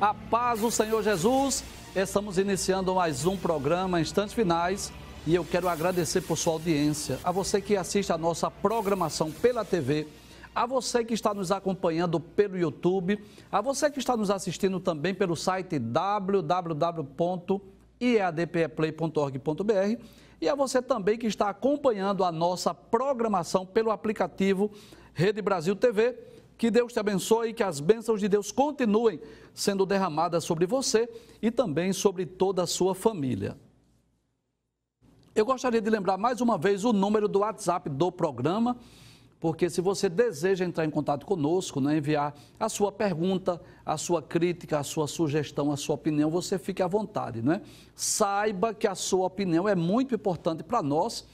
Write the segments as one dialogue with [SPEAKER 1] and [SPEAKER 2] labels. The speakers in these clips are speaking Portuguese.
[SPEAKER 1] A paz do Senhor Jesus. Estamos iniciando mais um programa Instantes Finais e eu quero agradecer por sua audiência, a você que assiste a nossa programação pela TV, a você que está nos acompanhando pelo YouTube, a você que está nos assistindo também pelo site www.iadpeplay.org.br e a você também que está acompanhando a nossa programação pelo aplicativo Rede Brasil TV. Que Deus te abençoe e que as bênçãos de Deus continuem sendo derramadas sobre você e também sobre toda a sua família. Eu gostaria de lembrar mais uma vez o número do WhatsApp do programa, porque se você deseja entrar em contato conosco, né, enviar a sua pergunta, a sua crítica, a sua sugestão, a sua opinião, você fique à vontade, né? Saiba que a sua opinião é muito importante para nós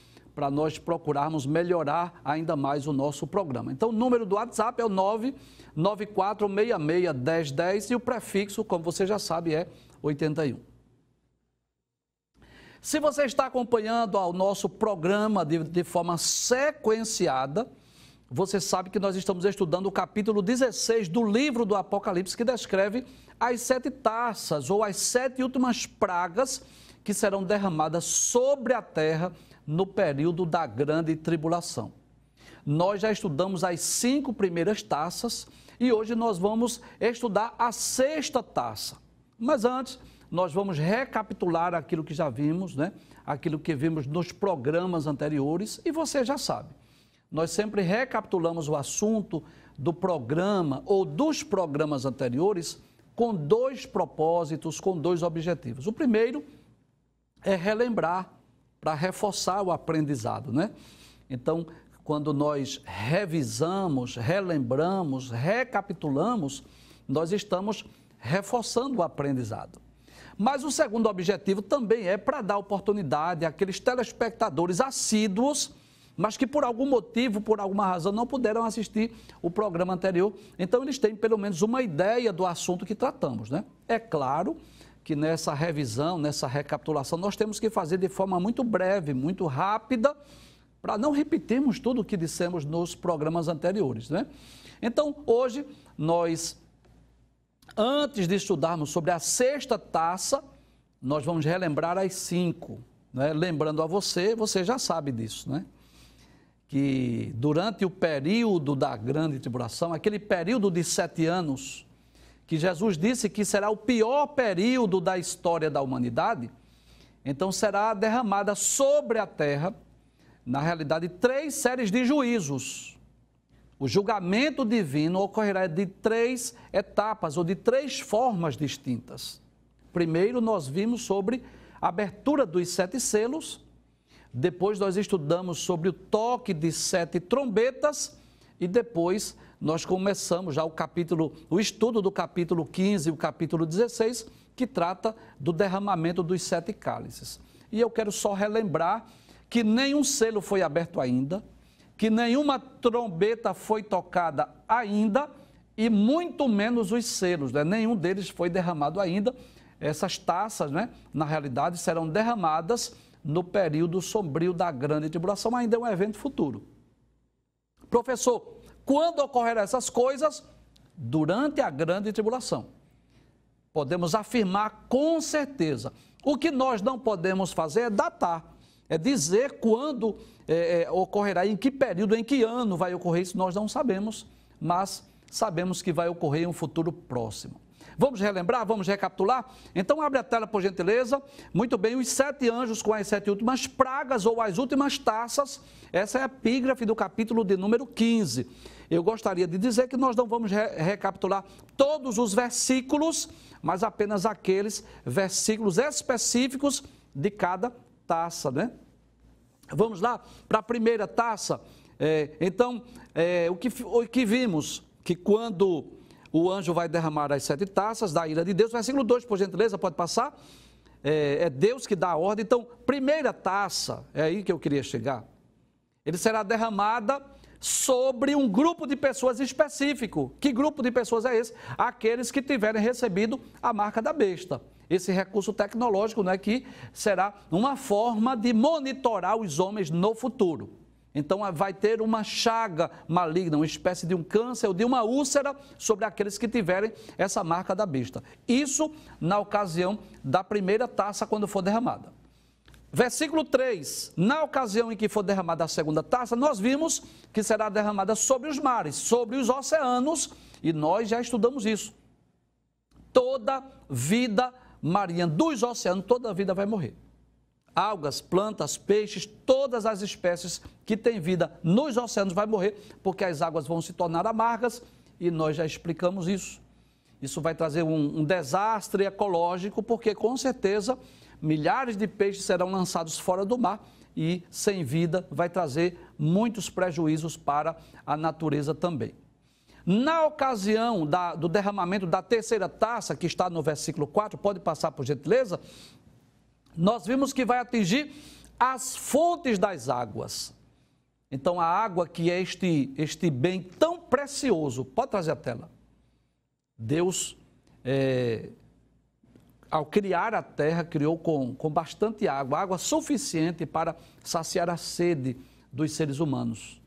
[SPEAKER 1] procurarmos melhorar ainda mais o nosso programa. Então, o número do WhatsApp é o 994661010 e o prefixo, como você já sabe, é 81. Se você está acompanhando o nosso programa de forma sequenciada, você sabe que nós estamos estudando o capítulo 16 do livro do Apocalipse, que descreve as 7 taças ou as 7 últimas pragas que serão derramadas sobre a terra no período da grande tribulação. Nós já estudamos as 5 primeiras taças e hoje nós vamos estudar a 6ª taça. Mas antes, nós vamos recapitular aquilo que já vimos, né? Aquilo que vimos nos programas anteriores e você já sabe. Nós sempre recapitulamos o assunto do programa ou dos programas anteriores com 2 propósitos, com 2 objetivos. O primeiro é relembrar, para reforçar o aprendizado, né? Então, quando nós revisamos, relembramos, recapitulamos, nós estamos reforçando o aprendizado. Mas o segundo objetivo também é para dar oportunidade àqueles telespectadores assíduos, mas que por algum motivo, por alguma razão, não puderam assistir o programa anterior. Então, eles têm pelo menos uma ideia do assunto que tratamos, né? É claro que nessa revisão, nessa recapitulação, nós temos que fazer de forma muito breve, muito rápida, para não repetirmos tudo o que dissemos nos programas anteriores, né? Então, hoje, nós, antes de estudarmos sobre a 6ª taça, nós vamos relembrar as 5, né? Lembrando a você, você já sabe disso, né? Que durante o período da grande tribulação, aquele período de 7 anos, que Jesus disse que será o pior período da história da humanidade, então será derramada sobre a terra, na realidade, 3 séries de juízos. O julgamento divino ocorrerá de 3 etapas ou de 3 formas distintas. Primeiro, nós vimos sobre a abertura dos 7 selos, depois nós estudamos sobre o toque de 7 trombetas e depois nós começamos já o estudo do capítulo 15 e o capítulo 16, que trata do derramamento dos 7 cálices. E eu quero só relembrar que nenhum selo foi aberto ainda, que nenhuma trombeta foi tocada ainda e muito menos os selos, né? Nenhum deles foi derramado ainda. Essas taças, né, na realidade, serão derramadas no período sombrio da grande tribulação, ainda é um evento futuro. Professor, quando ocorrerão essas coisas? Durante a grande tribulação. Podemos afirmar com certeza. O que nós não podemos fazer é datar, é dizer quando ocorrerá, em que período, em que ano vai ocorrer, isso nós não sabemos, mas sabemos que vai ocorrer em um futuro próximo. Vamos relembrar, vamos recapitular? Então abre a tela, por gentileza. Muito bem, os 7 anjos com as 7 últimas pragas ou as últimas taças. Essa é a epígrafe do capítulo de número 15. Eu gostaria de dizer que nós não vamos recapitular todos os versículos, mas apenas aqueles versículos específicos de cada taça, né? Vamos lá para a primeira taça. O que vimos? Que quando o anjo vai derramar as 7 taças da ira de Deus. Versículo 2, por gentileza, pode passar? É Deus que dá a ordem. Então, primeira taça, é aí que eu queria chegar. Ele será derramada sobre um grupo de pessoas específico. Que grupo de pessoas é esse? Aqueles que tiverem recebido a marca da besta. Esse recurso tecnológico, né, que será uma forma de monitorar os homens no futuro. Então vai ter uma chaga maligna, uma espécie de um câncer ou de uma úlcera sobre aqueles que tiverem essa marca da besta. Isso na ocasião da primeira taça quando for derramada. Versículo 3, na ocasião em que for derramada a segunda taça, nós vimos que será derramada sobre os mares, sobre os oceanos, e nós já estudamos isso. Toda vida marinha dos oceanos, toda a vida vai morrer. Algas, plantas, peixes, todas as espécies que têm vida nos oceanos vai morrer, porque as águas vão se tornar amargas, e nós já explicamos isso. Isso vai trazer um desastre ecológico, porque com certeza milhares de peixes serão lançados fora do mar e sem vida vai trazer muitos prejuízos para a natureza também. Na ocasião do derramamento da terceira taça, que está no versículo 4, pode passar por gentileza, nós vimos que vai atingir as fontes das águas. Então, a água que é este bem tão precioso, pode trazer a tela. Deus, ao criar a terra, criou com bastante água, água suficiente para saciar a sede dos seres humanos.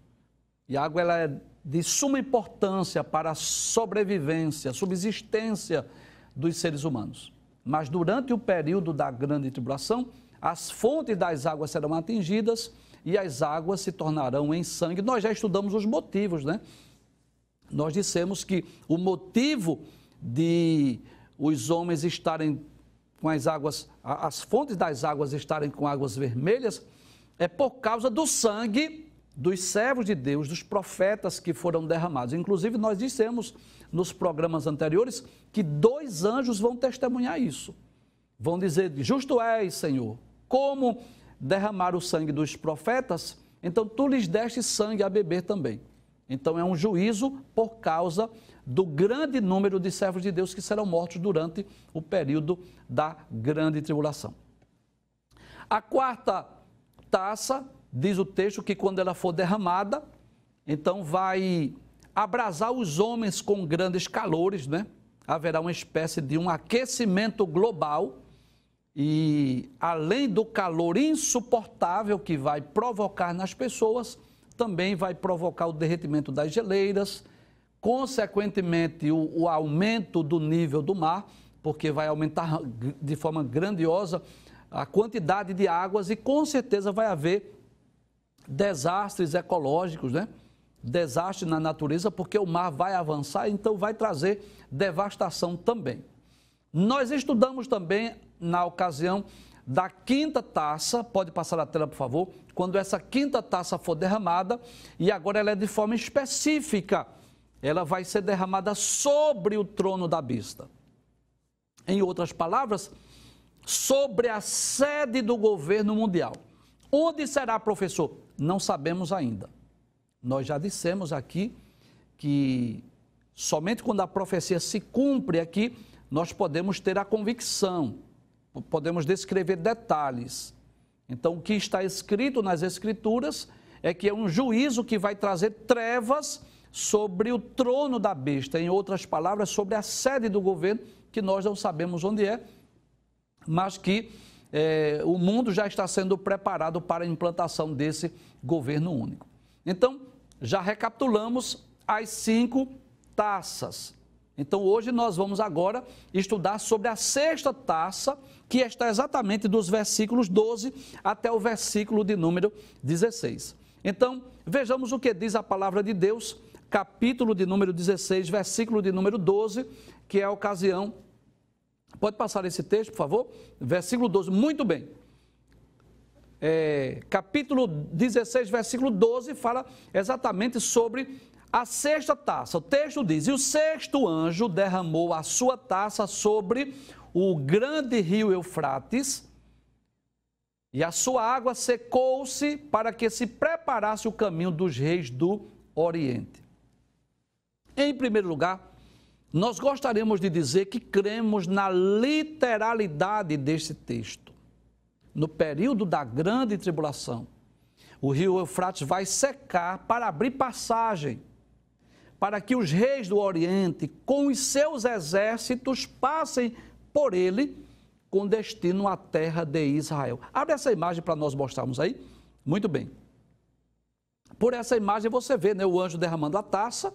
[SPEAKER 1] E a água ela é de suma importância para a sobrevivência, subsistência dos seres humanos. Mas durante o período da grande tribulação, as fontes das águas serão atingidas e as águas se tornarão em sangue. Nós já estudamos os motivos, né? Nós dissemos que o motivo de os homens estarem com as águas, as fontes das águas estarem com águas vermelhas, é por causa do sangue dos servos de Deus, dos profetas que foram derramados. Inclusive, nós dissemos nos programas anteriores que 2 anjos vão testemunhar isso. Vão dizer, justo és, Senhor, como derramar o sangue dos profetas, então tu lhes deste sangue a beber também. Então é um juízo por causa do grande número de servos de Deus que serão mortos durante o período da grande tribulação. A quarta taça, diz o texto que quando ela for derramada, então vai abrasar os homens com grandes calores, né? Haverá uma espécie de um aquecimento global e além do calor insuportável que vai provocar nas pessoas, também vai provocar o derretimento das geleiras, consequentemente o aumento do nível do mar, porque vai aumentar de forma grandiosa a quantidade de águas e com certeza vai haver desastres ecológicos, né? Desastre na natureza, porque o mar vai avançar, então vai trazer devastação também. Nós estudamos também na ocasião da quinta taça, pode passar a tela, por favor, quando essa quinta taça for derramada, e agora ela é de forma específica, ela vai ser derramada sobre o trono da besta. Em outras palavras, sobre a sede do governo mundial. Onde será, professor? Não sabemos ainda. Nós já dissemos aqui que somente quando a profecia se cumpre aqui, nós podemos ter a convicção, podemos descrever detalhes. Então, o que está escrito nas Escrituras é que é um juízo que vai trazer trevas sobre o trono da besta. Em outras palavras, sobre a sede do governo, que nós não sabemos onde é, mas que o mundo já está sendo preparado para a implantação desse governo único. Então, já recapitulamos as 5 taças. Então, hoje nós vamos agora estudar sobre a sexta taça, que está exatamente dos versículos 12 até o versículo de número 16. Então, vejamos o que diz a palavra de Deus, capítulo de número 16, versículo de número 12, que é a ocasião. Pode passar esse texto, por favor? Versículo 12, muito bem. Capítulo 16, versículo 12, fala exatamente sobre a sexta taça. O texto diz, e o sexto anjo derramou a sua taça sobre o grande rio Eufrates, e a sua água secou-se para que se preparasse o caminho dos reis do Oriente. Em primeiro lugar, nós gostaríamos de dizer que cremos na literalidade deste texto. No período da grande tribulação, o rio Eufrates vai secar para abrir passagem, para que os reis do Oriente, com os seus exércitos, passem por ele com destino à terra de Israel. Abre essa imagem para nós mostrarmos aí. Muito bem. Por essa imagem você vê, né, o anjo derramando a taça,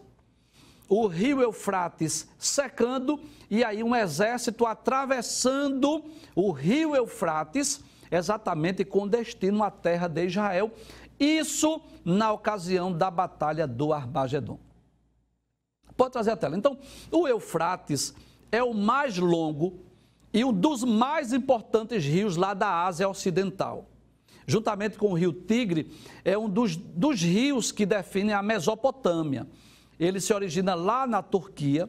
[SPEAKER 1] o rio Eufrates secando e aí um exército atravessando o rio Eufrates, exatamente com destino à terra de Israel. Isso na ocasião da batalha do Armagedon. Pode trazer a tela. Então, o Eufrates é o mais longo e um dos mais importantes rios lá da Ásia Ocidental. Juntamente com o rio Tigre, é um dos rios que definem a Mesopotâmia. Ele se origina lá na Turquia,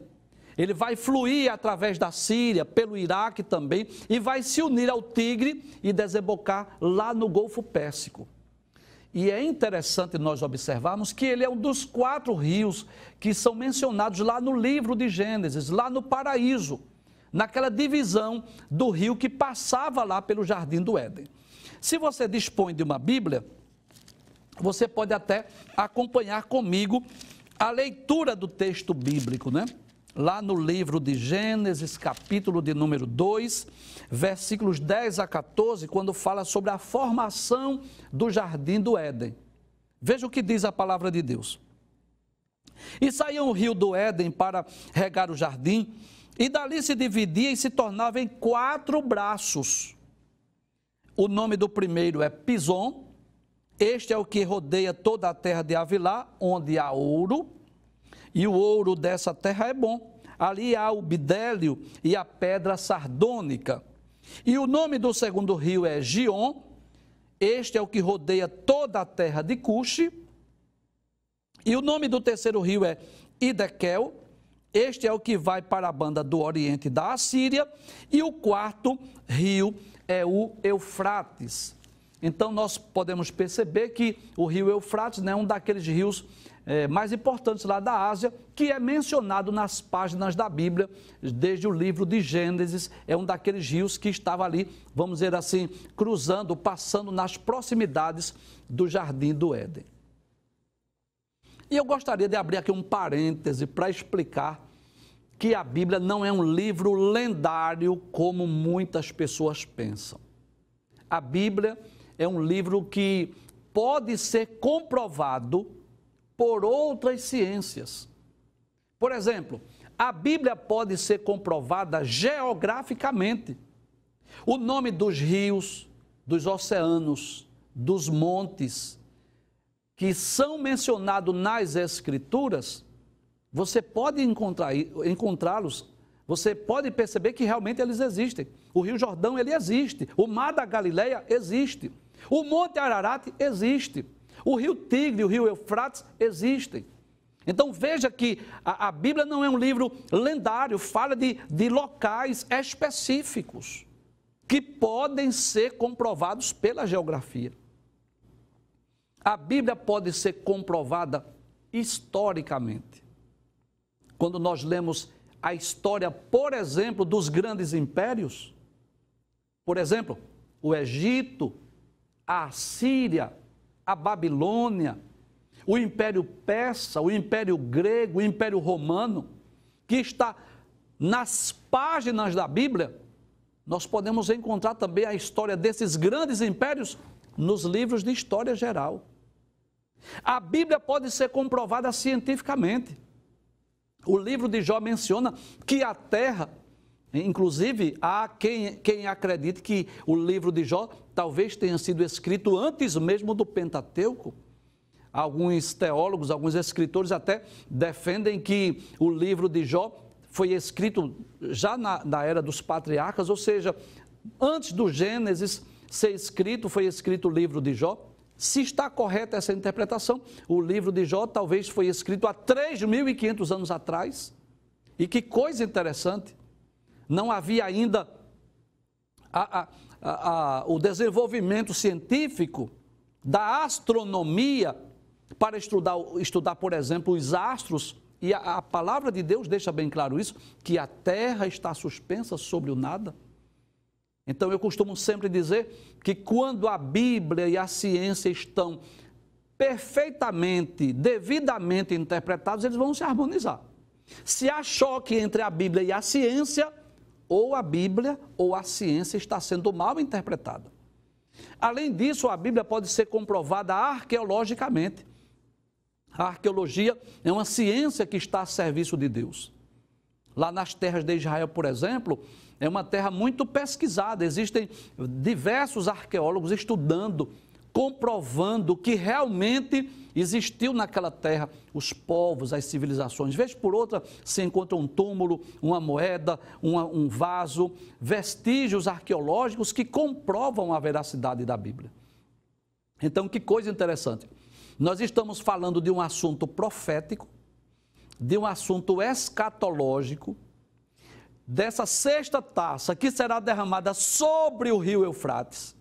[SPEAKER 1] ele vai fluir através da Síria, pelo Iraque também, e vai se unir ao Tigre e desembocar lá no Golfo Pérsico. E é interessante nós observarmos que ele é um dos 4 rios que são mencionados lá no livro de Gênesis, lá no paraíso, naquela divisão do rio que passava lá pelo Jardim do Éden. Se você dispõe de uma Bíblia, você pode até acompanhar comigo a leitura do texto bíblico, né? Lá no livro de Gênesis, capítulo de número 2, versículos 10 a 14, quando fala sobre a formação do Jardim do Éden. Veja o que diz a palavra de Deus. E saía o rio do Éden para regar o jardim, e dali se dividia e se tornava em 4 braços. O nome do primeiro é Pison, este é o que rodeia toda a terra de Havilá, onde há ouro, e o ouro dessa terra é bom. Ali há o bidélio e a pedra sardônica. E o nome do segundo rio é Gion, este é o que rodeia toda a terra de Cuxi. E o nome do terceiro rio é Idequel, este é o que vai para a banda do oriente da Assíria. E o quarto rio é o Eufrates. Então, nós podemos perceber que o rio Eufrates, né, é um daqueles rios mais importantes lá da Ásia, que é mencionado nas páginas da Bíblia, desde o livro de Gênesis. É um daqueles rios que estava ali, vamos dizer assim, cruzando, passando nas proximidades do Jardim do Éden. E eu gostaria de abrir aqui um parêntese para explicar que a Bíblia não é um livro lendário como muitas pessoas pensam. A Bíblia é um livro que pode ser comprovado por outras ciências. Por exemplo, a Bíblia pode ser comprovada geograficamente. O nome dos rios, dos oceanos, dos montes, que são mencionados nas Escrituras, você pode encontrá-los, você pode perceber que realmente eles existem. O Rio Jordão, ele existe. O Mar da Galileia existe. O Monte Ararat existe. O Rio Tigre, o Rio Eufrates existem. Então veja que a Bíblia não é um livro lendário, fala de locais específicos que podem ser comprovados pela geografia. A Bíblia pode ser comprovada historicamente. Quando nós lemos a história, por exemplo, dos grandes impérios, por exemplo, o Egito, a Síria, a Babilônia, o Império Persa, o Império Grego, o Império Romano, que está nas páginas da Bíblia, nós podemos encontrar também a história desses grandes impérios nos livros de história geral. A Bíblia pode ser comprovada cientificamente. O livro de Jó menciona que a terra, inclusive há quem acredite que o livro de Jó talvez tenha sido escrito antes mesmo do Pentateuco. Alguns teólogos, alguns escritores até defendem que o livro de Jó foi escrito já na era dos patriarcas, ou seja, antes do Gênesis ser escrito, foi escrito o livro de Jó. Se está correta essa interpretação, o livro de Jó talvez foi escrito há 3.500 anos atrás. E que coisa interessante, não havia ainda o desenvolvimento científico da astronomia para estudar, por exemplo, os astros. E a palavra de Deus deixa bem claro isso, que a terra está suspensa sobre o nada. Então, eu costumo sempre dizer que quando a Bíblia e a ciência estão perfeitamente, devidamente interpretados, eles vão se harmonizar. Se há choque entre a Bíblia e a ciência, ou a Bíblia ou a ciência está sendo mal interpretada. Além disso, a Bíblia pode ser comprovada arqueologicamente. A arqueologia é uma ciência que está a serviço de Deus. Lá nas terras de Israel, por exemplo, é uma terra muito pesquisada. Existem diversos arqueólogos estudando, comprovando que realmente existiu naquela terra os povos, as civilizações. Vez por outra se encontra um túmulo, uma moeda, um vaso, vestígios arqueológicos que comprovam a veracidade da Bíblia. Então, que coisa interessante. Nós estamos falando de um assunto profético, de um assunto escatológico, dessa sexta taça que será derramada sobre o rio Eufrates,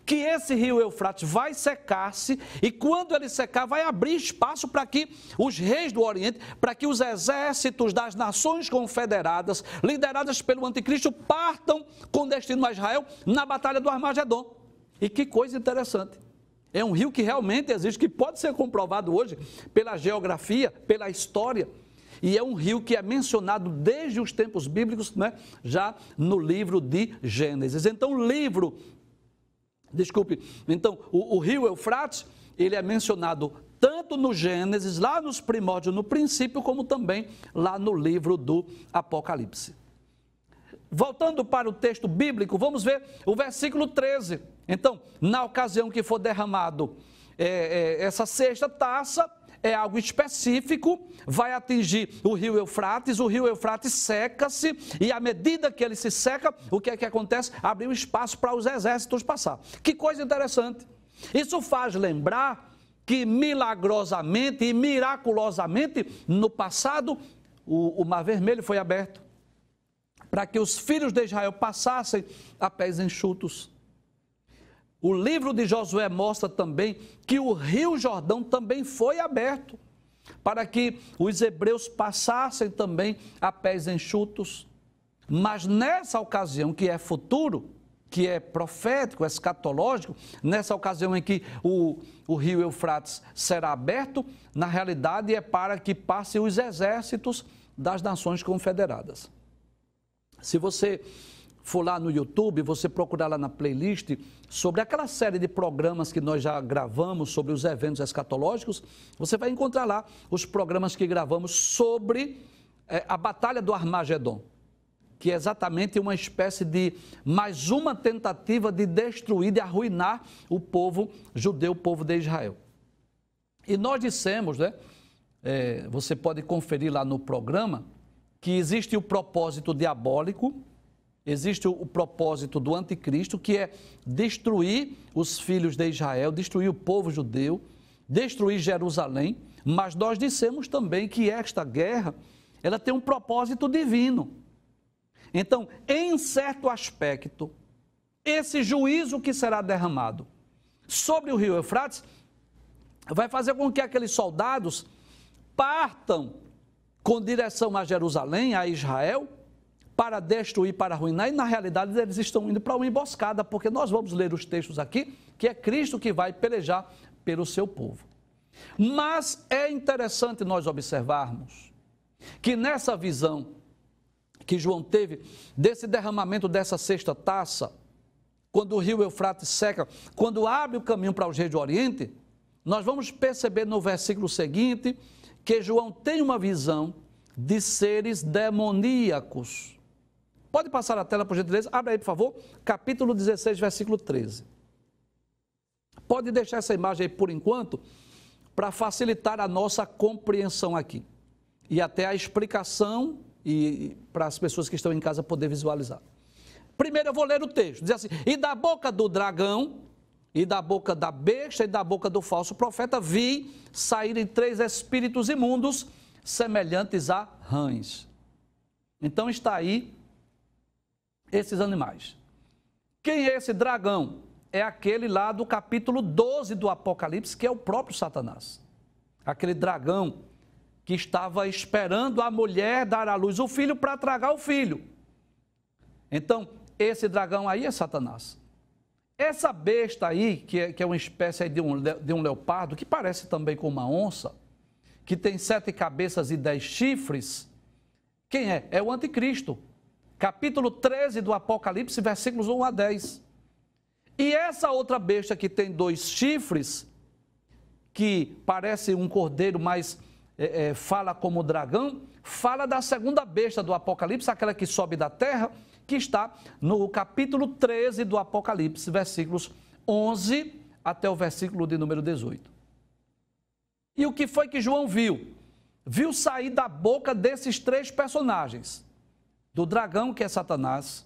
[SPEAKER 1] que esse rio Eufrates vai secar-se e quando ele secar vai abrir espaço para que os reis do Oriente, para que os exércitos das nações confederadas, lideradas pelo anticristo, partam com destino a Israel na batalha do Armagedon. E que coisa interessante. É um rio que realmente existe, que pode ser comprovado hoje pela geografia, pela história. E é um rio que é mencionado desde os tempos bíblicos, né? Já no livro de Gênesis. Então, o rio Eufrates, ele é mencionado tanto no Gênesis, lá nos primórdios, no princípio, como também lá no livro do Apocalipse. Voltando para o texto bíblico, vamos ver o versículo 13. Então, na ocasião que for derramado essa sexta taça, é algo específico, vai atingir o rio Eufrates seca-se, e à medida que ele se seca, o que é que acontece? Abre um espaço para os exércitos passar. Que coisa interessante. Isso faz lembrar que milagrosamente e miraculosamente, no passado, o Mar Vermelho foi aberto, para que os filhos de Israel passassem a pés enxutos. O livro de Josué mostra também que o rio Jordão também foi aberto, para que os hebreus passassem também a pés enxutos. Mas nessa ocasião, que é futuro, que é profético, escatológico, nessa ocasião em que o rio Eufrates será aberto, na realidade é para que passem os exércitos das nações confederadas. Se você for lá no YouTube, você procurar lá na playlist sobre aquela série de programas que nós já gravamos sobre os eventos escatológicos, você vai encontrar lá os programas que gravamos sobre a Batalha do Armagedon, que é exatamente uma espécie de mais uma tentativa de destruir, de arruinar o povo judeu, o povo de Israel. E nós dissemos, né, você pode conferir lá no programa, que existe o propósito diabólico, existe o propósito do anticristo, que é destruir os filhos de Israel, destruir o povo judeu, destruir Jerusalém, mas nós dissemos também que esta guerra, ela tem um propósito divino. Então, em certo aspecto, esse juízo que será derramado sobre o rio Eufrates vai fazer com que aqueles soldados partam com direção a Jerusalém, a Israel, para destruir, para arruinar, e na realidade eles estão indo para uma emboscada, porque nós vamos ler os textos aqui, que é Cristo que vai pelejar pelo seu povo. Mas é interessante nós observarmos que nessa visão que João teve, desse derramamento dessa sexta taça, quando o rio Eufrates seca, quando abre o caminho para os reis do Oriente, nós vamos perceber no versículo seguinte, que João tem uma visão de seres demoníacos. Pode passar a tela, por gentileza? Abre aí, por favor. Capítulo 16, versículo 13. Pode deixar essa imagem aí por enquanto, para facilitar a nossa compreensão aqui. E até a explicação, e para as pessoas que estão em casa poder visualizar. Primeiro eu vou ler o texto. Diz assim: e da boca do dragão, e da boca da besta, e da boca do falso profeta, vi saírem 3 espíritos imundos, semelhantes a rãs. Então está aí esses animais. Quem é esse dragão? É aquele lá do capítulo 12 do Apocalipse, que é o próprio Satanás. Aquele dragão que estava esperando a mulher dar à luz o filho para tragar o filho. Então, esse dragão aí é Satanás. Essa besta aí, que é uma espécie de um leopardo, que parece também com uma onça, que tem 7 cabeças e 10 chifres, quem é? É o anticristo. Capítulo 13 do Apocalipse, versículos 1 a 10. E essa outra besta que tem 2 chifres, que parece um cordeiro, mas fala como dragão, fala da segunda besta do Apocalipse, aquela que sobe da terra, que está no capítulo 13 do Apocalipse, versículos 11 até o versículo de número 18. E o que foi que João viu? Viu sair da boca desses três personagens, do dragão, que é Satanás,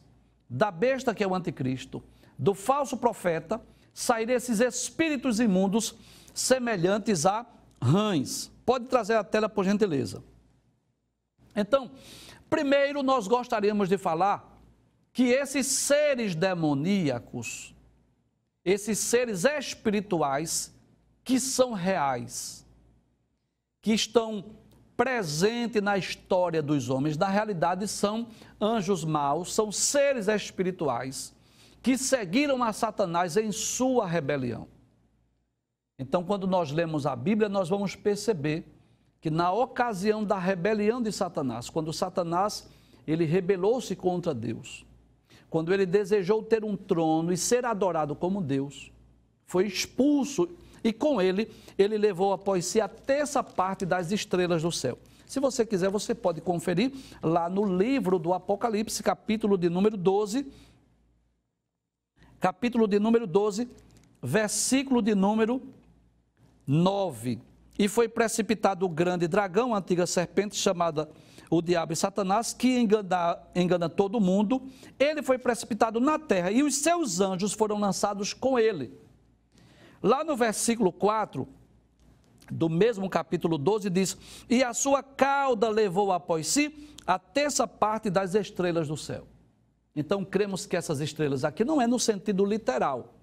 [SPEAKER 1] da besta, que é o anticristo, do falso profeta, sair esses espíritos imundos semelhantes a rãs. Pode trazer a tela, por gentileza. Então, primeiro nós gostaríamos de falar que esses seres demoníacos, esses seres espirituais que são reais, que estão presentes na história dos homens, na realidade são anjos maus, são seres espirituais que seguiram a Satanás em sua rebelião. Então, quando nós lemos a Bíblia, nós vamos perceber que na ocasião da rebelião de Satanás, quando Satanás ele rebelou-se contra Deus, quando ele desejou ter um trono e ser adorado como Deus, foi expulso e com ele levou após si a terça parte das estrelas do céu. Se você quiser, você pode conferir lá no livro do Apocalipse, capítulo de número 12, versículo de número 9. E foi precipitado o grande dragão, a antiga serpente, chamada o diabo e Satanás, que engana todo mundo. Ele foi precipitado na terra e os seus anjos foram lançados com ele. Lá no versículo 4 do mesmo capítulo 12 diz: e a sua cauda levou após si a terça parte das estrelas do céu. Então cremos que essas estrelas aqui não é no sentido literal,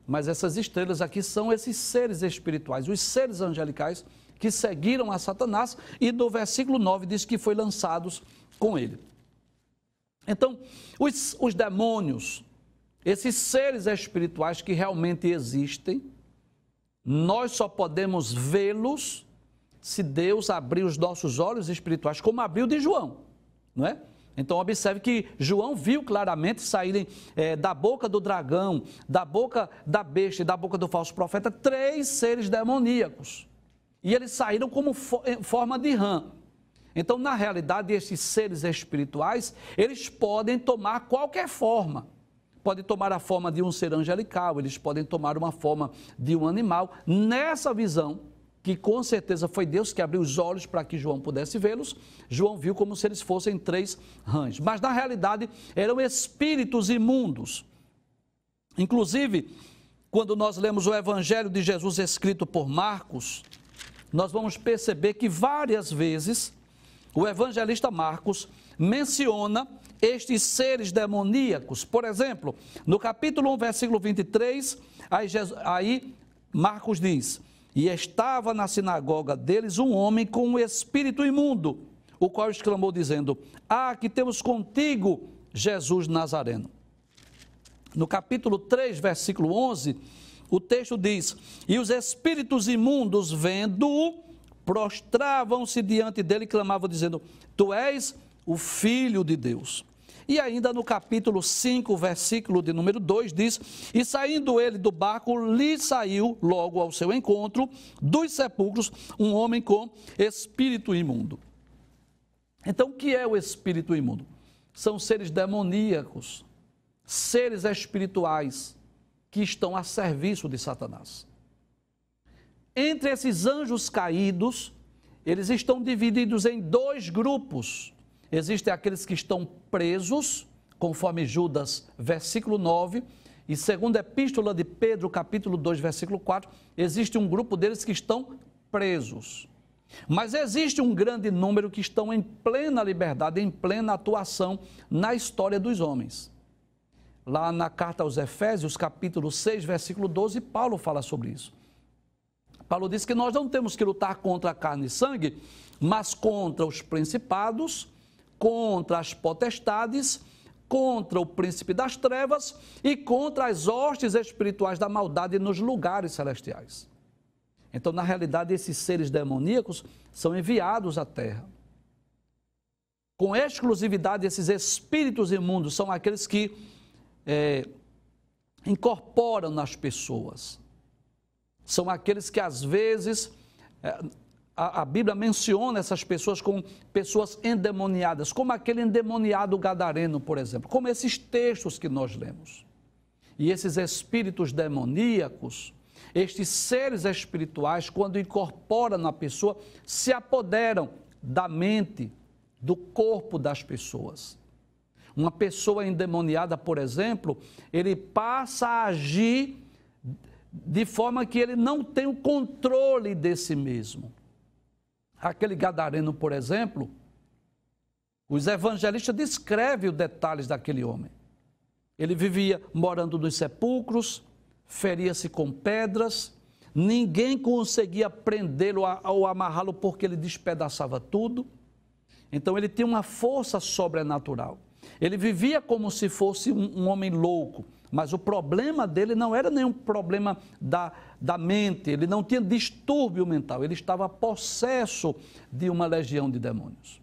[SPEAKER 1] mas essas estrelas aqui são esses seres espirituais, os seres angelicais que seguiram a Satanás, e no versículo 9 diz que foi lançados com ele. Então, os demônios, esses seres espirituais que realmente existem, nós só podemos vê-los se Deus abrir os nossos olhos espirituais, como abriu de João, não é? Então, observe que João viu claramente saírem da boca do dragão, da boca da besta e da boca do falso profeta, três seres demoníacos. E eles saíram como forma de rã. Então, na realidade, esses seres espirituais, eles podem tomar qualquer forma. Podem tomar a forma de um ser angelical, eles podem tomar uma forma de um animal. Nessa visão, que com certeza foi Deus que abriu os olhos para que João pudesse vê-los, João viu como se eles fossem três rãs. Mas, na realidade, eram espíritos imundos. Inclusive, quando nós lemos o Evangelho de Jesus escrito por Marcos, nós vamos perceber que várias vezes o evangelista Marcos menciona estes seres demoníacos. Por exemplo, no capítulo 1, versículo 23, aí Marcos diz: e estava na sinagoga deles um homem com um espírito imundo, o qual exclamou dizendo: ah, que temos contigo, Jesus Nazareno. No capítulo 3, versículo 11, o texto diz: e os espíritos imundos, vendo-o, prostravam-se diante dele e clamavam, dizendo: tu és o Filho de Deus. E ainda no capítulo 5, versículo de número 2, diz: e saindo ele do barco, lhe saiu logo ao seu encontro dos sepulcros um homem com espírito imundo. Então, o que é o espírito imundo? São seres demoníacos, seres espirituais, que estão a serviço de Satanás. Entre esses anjos caídos, eles estão divididos em dois grupos. Existem aqueles que estão presos, conforme Judas, versículo 9, e segundo a epístola de Pedro, capítulo 2, versículo 4, existe um grupo deles que estão presos. Mas existe um grande número que estão em plena liberdade, em plena atuação na história dos homens. Lá na carta aos Efésios, capítulo 6, versículo 12, Paulo fala sobre isso. Paulo diz que nós não temos que lutar contra a carne e sangue, mas contra os principados, contra as potestades, contra o príncipe das trevas e contra as hostes espirituais da maldade nos lugares celestiais. Então, na realidade, esses seres demoníacos são enviados à terra. Com exclusividade, esses espíritos imundos são aqueles que incorporam nas pessoas. são aqueles que às vezes a Bíblia menciona essas pessoas como pessoas endemoniadas, como aquele endemoniado gadareno, por exemplo, como esses textos que nós lemos. E esses espíritos demoníacos, estes seres espirituais, quando incorporam na pessoa, se apoderam da mente, do corpo das pessoas. Uma pessoa endemoniada, por exemplo, ele passa a agir de forma que ele não tem o controle de si mesmo. Aquele gadareno, por exemplo, os evangelistas descrevem os detalhes daquele homem. Ele vivia morando nos sepulcros, feria-se com pedras, ninguém conseguia prendê-lo ou amarrá-lo porque ele despedaçava tudo. Então ele tinha uma força sobrenatural. Ele vivia como se fosse um homem louco, mas o problema dele não era nenhum problema da mente, ele não tinha distúrbio mental, ele estava possesso de uma legião de demônios.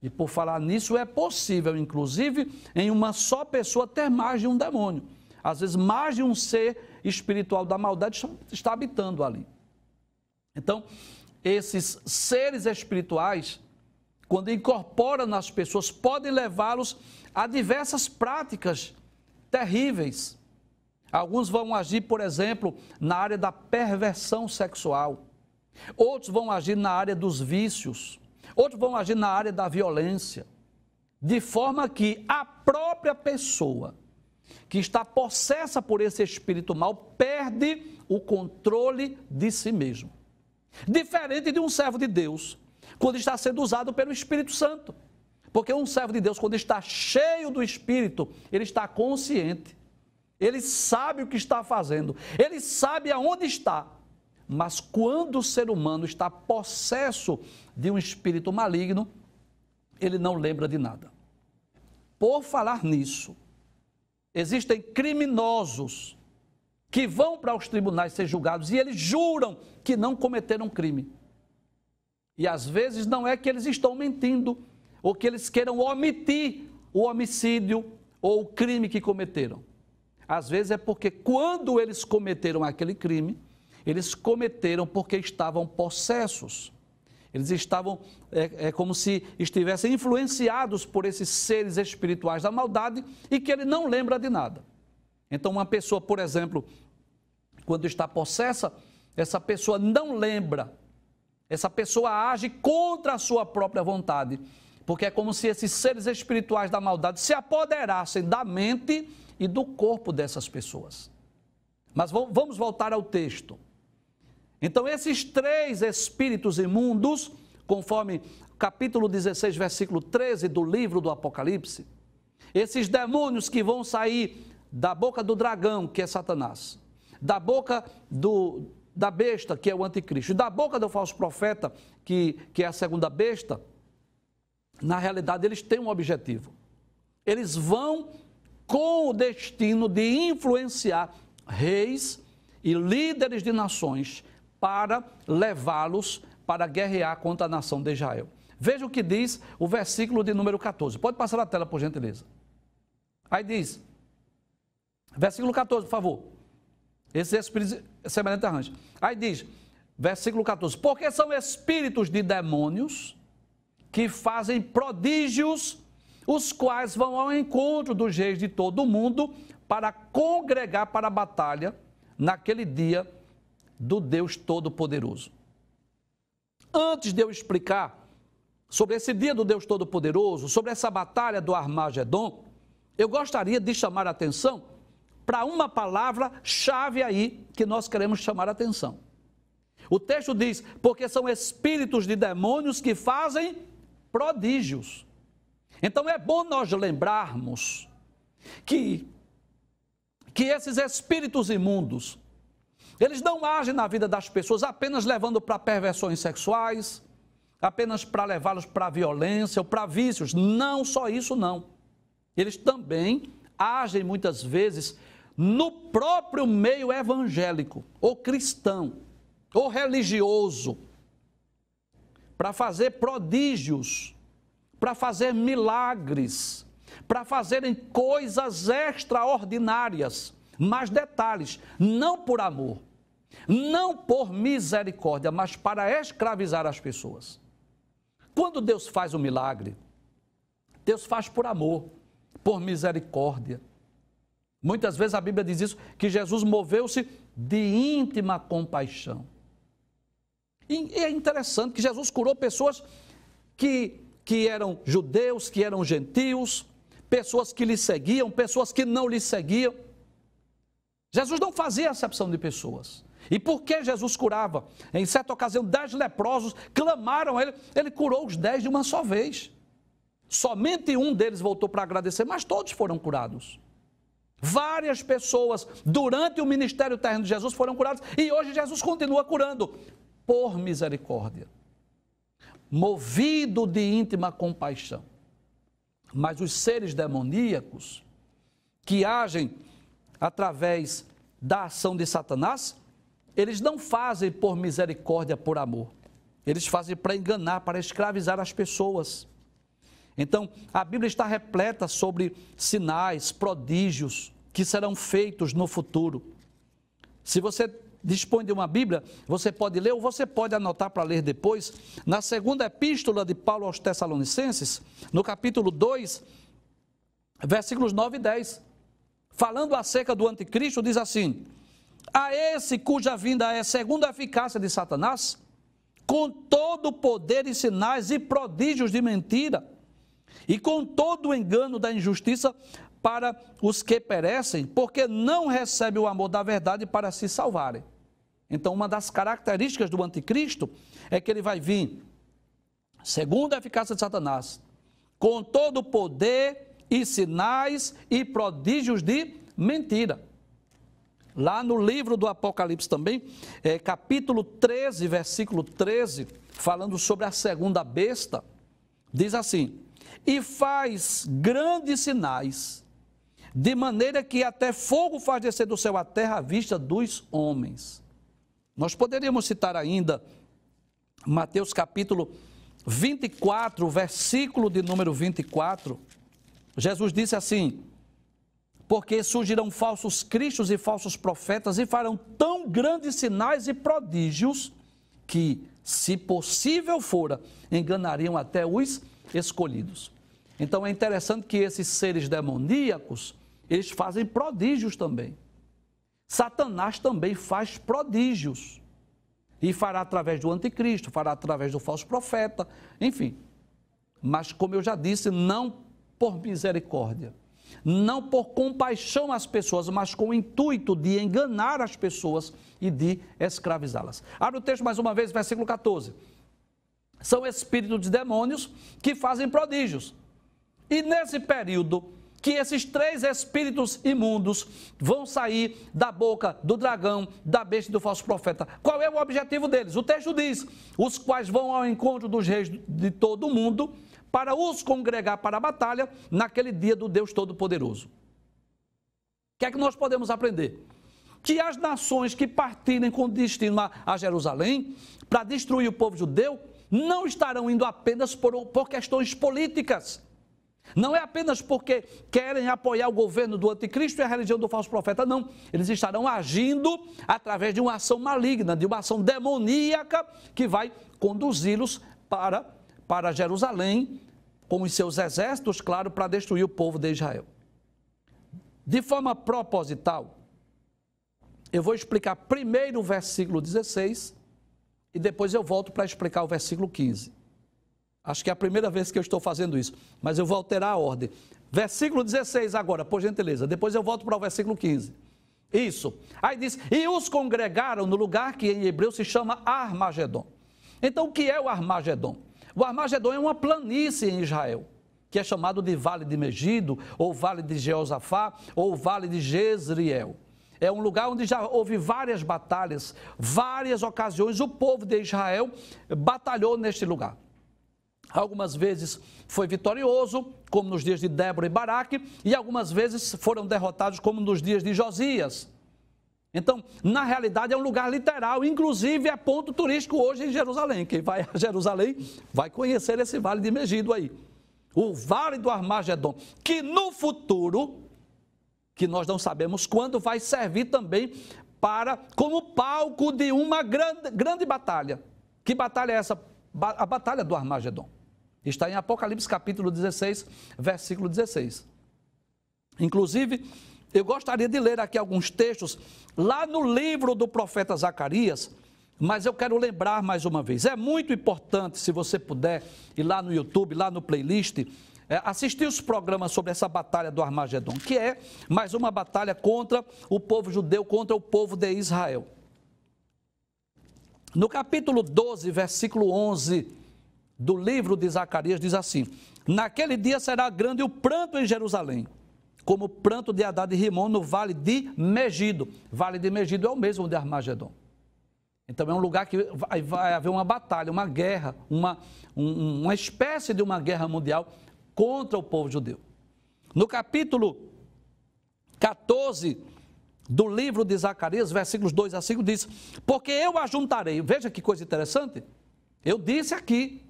[SPEAKER 1] E por falar nisso, é possível, inclusive, em uma só pessoa ter mais de um demônio. Às vezes, mais de um ser espiritual da maldade está habitando ali. Então, esses seres espirituais, quando incorporam nas pessoas, podem levá-los a diversas práticas terríveis. Alguns vão agir, por exemplo, na área da perversão sexual. Outros vão agir na área dos vícios. Outros vão agir na área da violência. De forma que a própria pessoa que está possessa por esse espírito mal perde o controle de si mesmo. Diferente de um servo de Deus, quando está sendo usado pelo Espírito Santo. Porque um servo de Deus, quando está cheio do Espírito, ele está consciente. Ele sabe o que está fazendo. Ele sabe aonde está. Mas quando o ser humano está possesso de um espírito maligno, ele não lembra de nada. Por falar nisso, existem criminosos que vão para os tribunais ser julgados e eles juram que não cometeram crime. E às vezes não é que eles estão mentindo, ou que eles queiram omitir o homicídio ou o crime que cometeram. Às vezes é porque quando eles cometeram aquele crime, eles cometeram porque estavam possessos. Eles estavam, como se estivessem influenciados por esses seres espirituais da maldade e que ele não lembra de nada. Então uma pessoa, por exemplo, quando está possessa, essa pessoa não lembra. Essa pessoa age contra a sua própria vontade, porque é como se esses seres espirituais da maldade se apoderassem da mente e do corpo dessas pessoas. Mas vamos voltar ao texto. Então, esses três espíritos imundos, conforme capítulo 16, versículo 13 do livro do Apocalipse, esses demônios que vão sair da boca do dragão, que é Satanás, da boca da besta, que é o anticristo, e da boca do falso profeta, que é a segunda besta, na realidade eles têm um objetivo. Eles vão com o destino de influenciar reis e líderes de nações para levá-los para guerrear contra a nação de Israel. Veja o que diz o versículo de número 14. Pode passar na tela, por gentileza. Aí diz, versículo 14, por favor. Esse espírito semelhante arranjo. Aí diz, versículo 14, porque são espíritos de demônios que fazem prodígios, os quais vão ao encontro dos reis de todo o mundo para congregar para a batalha naquele dia do Deus Todo-Poderoso. Antes de eu explicar sobre esse dia do Deus Todo-Poderoso, sobre essa batalha do Armagedon, eu gostaria de chamar a atenção para uma palavra-chave aí que nós queremos chamar a atenção. O texto diz, porque são espíritos de demônios que fazem prodígios. Então é bom nós lembrarmos que esses espíritos imundos, eles não agem na vida das pessoas apenas levando para perversões sexuais, apenas para levá-los para violência ou para vícios. Não só isso, não. Eles também agem muitas vezes no próprio meio evangélico, ou cristão, ou religioso, para fazer prodígios, para fazer milagres, para fazerem coisas extraordinárias. Mas detalhes, não por amor, não por misericórdia, mas para escravizar as pessoas. Quando Deus faz um milagre, Deus faz por amor, por misericórdia. Muitas vezes a Bíblia diz isso, que Jesus moveu-se de íntima compaixão. E é interessante que Jesus curou pessoas que eram judeus, que eram gentios, pessoas que lhe seguiam, pessoas que não lhe seguiam. Jesus não fazia acepção de pessoas. E por que Jesus curava? Em certa ocasião, 10 leprosos clamaram a ele, ele curou os 10 de uma só vez. Somente um deles voltou para agradecer, mas todos foram curados. Várias pessoas, durante o ministério terreno de Jesus, foram curadas, e hoje Jesus continua curando, por misericórdia, movido de íntima compaixão. Mas os seres demoníacos, que agem através da ação de Satanás, eles não fazem por misericórdia, por amor. Eles fazem para enganar, para escravizar as pessoas. Então, a Bíblia está repleta sobre sinais, prodígios que serão feitos no futuro. Se você dispõe de uma Bíblia, você pode ler ou você pode anotar para ler depois. Na segunda epístola de Paulo aos Tessalonicenses, no capítulo 2, versículos 9 e 10. Falando acerca do anticristo, diz assim: a esse cuja vinda é segundo a eficácia de Satanás, com todo o poder e sinais e prodígios de mentira, e com todo o engano da injustiça para os que perecem, porque não recebem o amor da verdade para se salvarem. Então, uma das características do anticristo é que ele vai vir, segundo a eficácia de Satanás, com todo o poder e sinais e prodígios de mentira. Lá no livro do Apocalipse também, capítulo 13, versículo 13, falando sobre a segunda besta, diz assim: e faz grandes sinais, de maneira que até fogo faz descer do céu à terra à vista dos homens. Nós poderíamos citar ainda Mateus capítulo 24, versículo de número 24. Jesus disse assim: porque surgirão falsos cristos e falsos profetas e farão tão grandes sinais e prodígios que, se possível fora, enganariam até os escolhidos. Então é interessante que esses seres demoníacos, eles fazem prodígios também. Satanás também faz prodígios. E fará através do anticristo, fará através do falso profeta, enfim. Mas, como eu já disse, não por misericórdia, não por compaixão às pessoas, mas com o intuito de enganar as pessoas e de escravizá-las. Abre o texto mais uma vez, versículo 14. São espíritos de demônios que fazem prodígios. E nesse período que esses 3 espíritos imundos vão sair da boca do dragão, da besta e do falso profeta. Qual é o objetivo deles? O texto diz: os quais vão ao encontro dos reis de todo o mundo para os congregar para a batalha naquele dia do Deus Todo-Poderoso. O que é que nós podemos aprender? Que as nações que partirem com destino a Jerusalém para destruir o povo judeu não estarão indo apenas por questões políticas. Não é apenas porque querem apoiar o governo do anticristo e a religião do falso profeta, não. Eles estarão agindo através de uma ação maligna, de uma ação demoníaca que vai conduzi-los para Jerusalém, com os seus exércitos, claro, para destruir o povo de Israel. De forma proposital, eu vou explicar primeiro o versículo 16 e depois eu volto para explicar o versículo 15. Acho que é a primeira vez que eu estou fazendo isso, mas eu vou alterar a ordem. Versículo 16 agora, por gentileza. Depois eu volto para o versículo 15. Isso. Aí diz: e os congregaram no lugar que em hebreu se chama Armagedon. Então, o que é o Armagedon? O Armagedon é uma planície em Israel, que é chamado de Vale de Megido, ou Vale de Jeosafá, ou Vale de Jezreel. É um lugar onde já houve várias batalhas, várias ocasiões, o povo de Israel batalhou neste lugar. Algumas vezes foi vitorioso, como nos dias de Débora e Baraque, e algumas vezes foram derrotados, como nos dias de Josias. Então, na realidade, é um lugar literal, inclusive é ponto turístico hoje em Jerusalém. Quem vai a Jerusalém vai conhecer esse Vale de Megido aí. O Vale do Armagedon, que no futuro, que nós não sabemos quando, vai servir também como palco de uma grande batalha. Que batalha é essa? A batalha do Armagedon. Está em Apocalipse capítulo 16, versículo 16. Inclusive, eu gostaria de ler aqui alguns textos lá no livro do profeta Zacarias, mas eu quero lembrar mais uma vez. É muito importante, se você puder, ir lá no YouTube, lá no playlist, assistir os programas sobre essa batalha do Armagedon, que é mais uma batalha contra o povo judeu, contra o povo de Israel. No capítulo 12, versículo 11 do livro de Zacarias, diz assim: naquele dia será grande o pranto em Jerusalém, como o pranto de Hadad e Rimon no vale de Megido. Vale de Megido é o mesmo de Armagedon. Então é um lugar que vai haver uma batalha, uma guerra, uma espécie de uma guerra mundial contra o povo judeu. No capítulo 14 do livro de Zacarias, versículos 2 a 5, diz: porque eu ajuntarei. Veja que coisa interessante. Eu disse aqui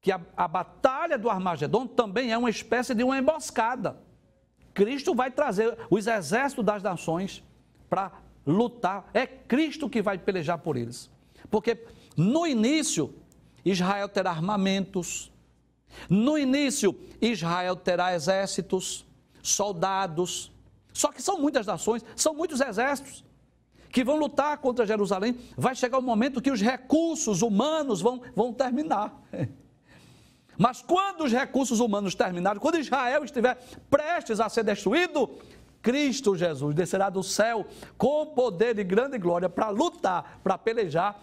[SPEAKER 1] que a batalha do Armagedon também é uma espécie de uma emboscada. Cristo vai trazer os exércitos das nações para lutar. É Cristo que vai pelejar por eles. Porque no início, Israel terá armamentos. No início, Israel terá exércitos, soldados. Só que são muitas nações, são muitos exércitos que vão lutar contra Jerusalém. Vai chegar um momento que os recursos humanos vão terminar. Mas quando os recursos humanos terminarem, quando Israel estiver prestes a ser destruído, Cristo Jesus descerá do céu com poder e grande glória para lutar, para pelejar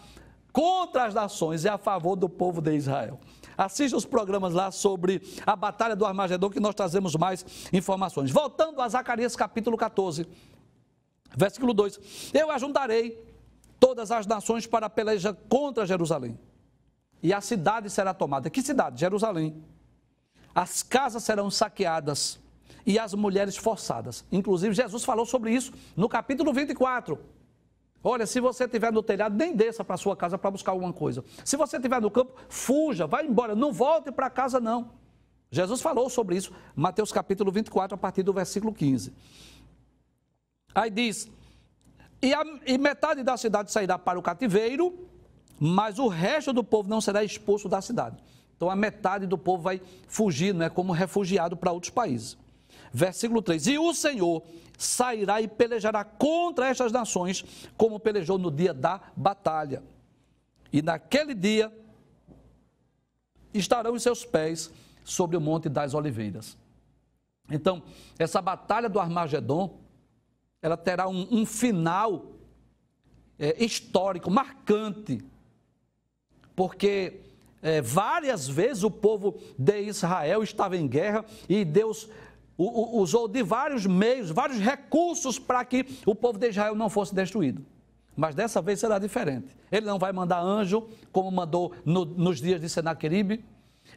[SPEAKER 1] contra as nações e a favor do povo de Israel. Assista os programas lá sobre a batalha do Armagedon, que nós trazemos mais informações. Voltando a Zacarias capítulo 14, versículo 2. Eu ajuntarei todas as nações para a peleja contra Jerusalém, e a cidade será tomada. Que cidade? Jerusalém. As casas serão saqueadas e as mulheres forçadas. Inclusive, Jesus falou sobre isso no capítulo 24. Olha, se você estiver no telhado, nem desça para a sua casa para buscar alguma coisa. Se você estiver no campo, fuja, vai embora, não volte para casa não. Jesus falou sobre isso, Mateus capítulo 24, a partir do versículo 15. Aí diz: e metade da cidade sairá para o cativeiro, mas o resto do povo não será expulso da cidade. Então a metade do povo vai fugir, não é, como refugiado para outros países. Versículo 3. E o Senhor sairá e pelejará contra estas nações, como pelejou no dia da batalha. E naquele dia estarão os seus pés sobre o Monte das Oliveiras. Então, essa batalha do Armagedon, ela terá um final histórico, marcante, porque várias vezes o povo de Israel estava em guerra e Deus usou de vários meios, vários recursos para que o povo de Israel não fosse destruído. Mas dessa vez será diferente. Ele não vai mandar anjo, como mandou nos dias de Senaqueribe.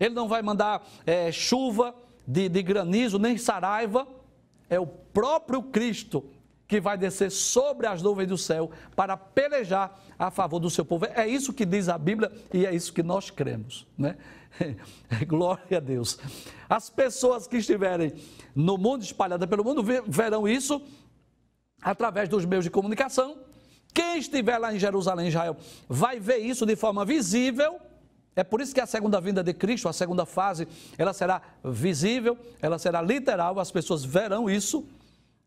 [SPEAKER 1] Ele não vai mandar chuva de granizo, nem saraiva. É o próprio Cristo que vai descer sobre as nuvens do céu para pelejar a favor do seu povo. É isso que diz a Bíblia e é isso que nós cremos, né? Glória a Deus. As pessoas que estiverem no mundo, espalhadas pelo mundo, verão isso através dos meios de comunicação. Quem estiver lá em Jerusalém, Israel, vai ver isso de forma visível. É por isso que a segunda vinda de Cristo, a segunda fase, ela será visível, ela será literal, as pessoas verão isso.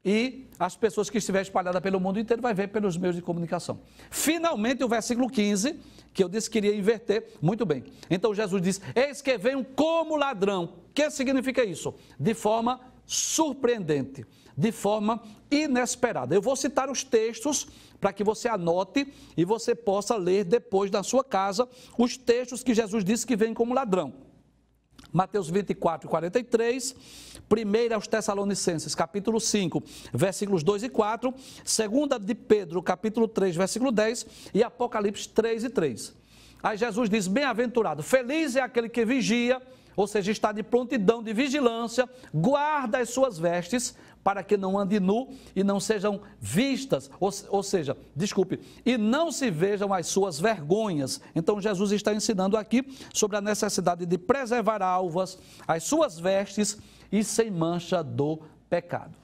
[SPEAKER 1] E as pessoas que estiverem espalhadas pelo mundo inteiro vai ver pelos meios de comunicação. Finalmente, o versículo 15, que eu disse que iria inverter, muito bem. Então Jesus diz: eis que venho como ladrão. O que significa isso? De forma surpreendente, de forma inesperada. Eu vou citar os textos para que você anote e você possa ler depois na sua casa os textos que Jesus disse que vem como ladrão. Mateus 24, 43, 1 aos Tessalonicenses, capítulo 5, versículos 2 e 4, 2 de Pedro, capítulo 3, versículo 10 e Apocalipse 3 e 3. Aí Jesus diz: bem-aventurado, feliz é aquele que vigia, ou seja, está de prontidão, de vigilância, guarda as suas vestes, para que não ande nu e não sejam vistas, ou seja, e não se vejam as suas vergonhas. Então Jesus está ensinando aqui sobre a necessidade de preservar alvas, as suas vestes e sem mancha do pecado.